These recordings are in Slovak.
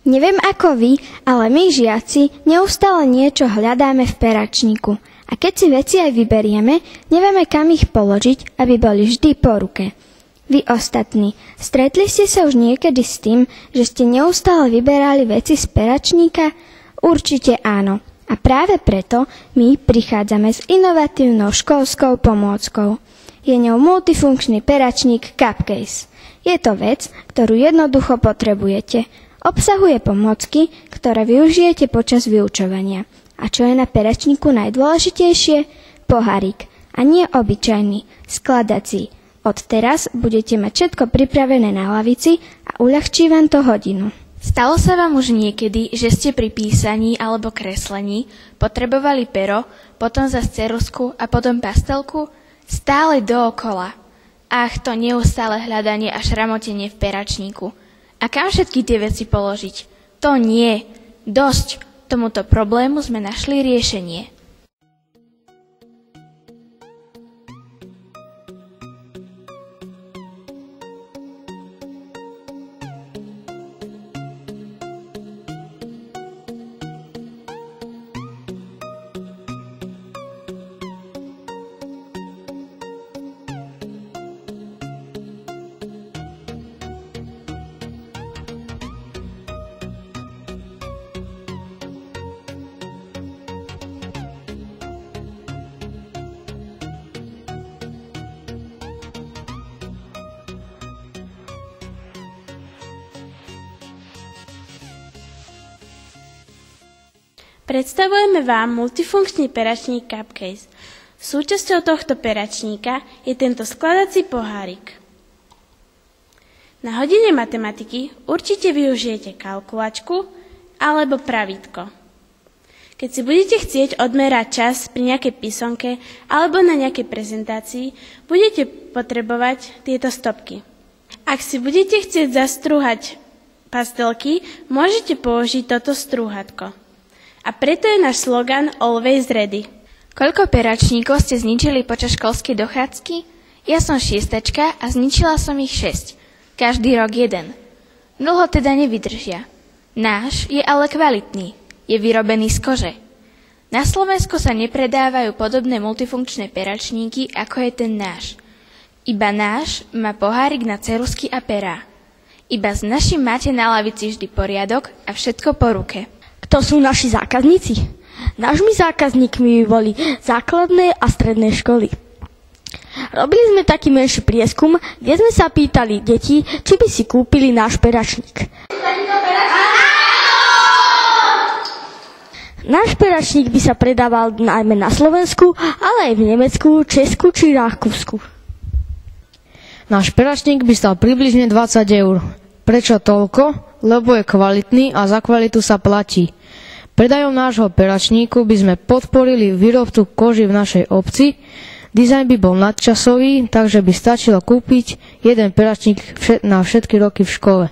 Neviem ako vy, ale my žiaci neustále niečo hľadáme v peračníku. A keď si veci aj vyberieme, nevieme kam ich položiť, aby boli vždy po ruke. Vy ostatní, stretli ste sa už niekedy s tým, že ste neustále vyberali veci z peračníka? Určite áno. A práve preto my prichádzame s inovatívnou školskou pomôckou. Je ňou multifunkčný peračník Cupcase. Je to vec, ktorú jednoducho potrebujete. Obsahuje pomôcky, ktoré využijete počas vyučovania. A čo je na peračníku najdôležitejšie? Pohárik. A nie obyčajný, skladací. Od teraz budete mať všetko pripravené na lavici a uľahčí vám to hodinu. Stalo sa vám už niekedy, že ste pri písaní alebo kreslení potrebovali pero, potom zas ceruzku a potom pastelku? Stále dookola. Ach, to neustále hľadanie a šramotenie v peračníku. A kam všetky tie veci položiť? To nie. Dosť. Tomuto problému sme našli riešenie. Predstavujeme vám multifunkčný peračník Cupcase. Súčasťou tohto peračníka je tento skladací pohárik. Na hodine matematiky určite využijete kalkulačku alebo pravítko. Keď si budete chcieť odmerať čas pri nejakej písomke alebo na nejakej prezentácii, budete potrebovať tieto stopky. Ak si budete chcieť zastrúhať pastelky, môžete použiť toto strúhatko. A preto je náš slogan Always Ready. Koľko peračníkov ste zničili počas školskej dochádzky? Ja som 6 a zničila som ich 6. Každý rok jeden. Dlho teda nevydržia. Náš je ale kvalitný. Je vyrobený z kože. Na Slovensku sa nepredávajú podobné multifunkčné peračníky, ako je ten náš. Iba náš má pohárik na ceruzky a perá. Iba s našim máte na lavici vždy poriadok a všetko po ruke. Kto sú naši zákazníci? Našimi zákazníkmi boli základné a stredné školy. Robili sme taký menší prieskum, kde sme sa pýtali detí, či by si kúpili náš peračník. Náš peračník by sa predával najmä na Slovensku, ale aj v Nemecku, Česku či Rakúsku. Náš peračník by stal približne 20 eur. Prečo toľko? Lebo je kvalitný a za kvalitu sa platí. Predajom nášho peračníku by sme podporili výrobcu koži v našej obci. Dizajn by bol nadčasový, takže by stačilo kúpiť jeden peračník na všetky roky v škole.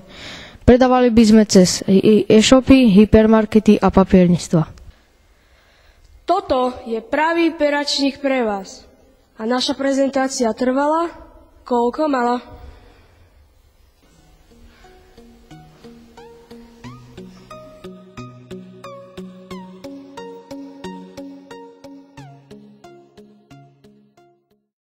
Predávali by sme cez e-shopy, hypermarkety a papierníctva. Toto je pravý peračník pre vás. A naša prezentácia trvala, koľko mala?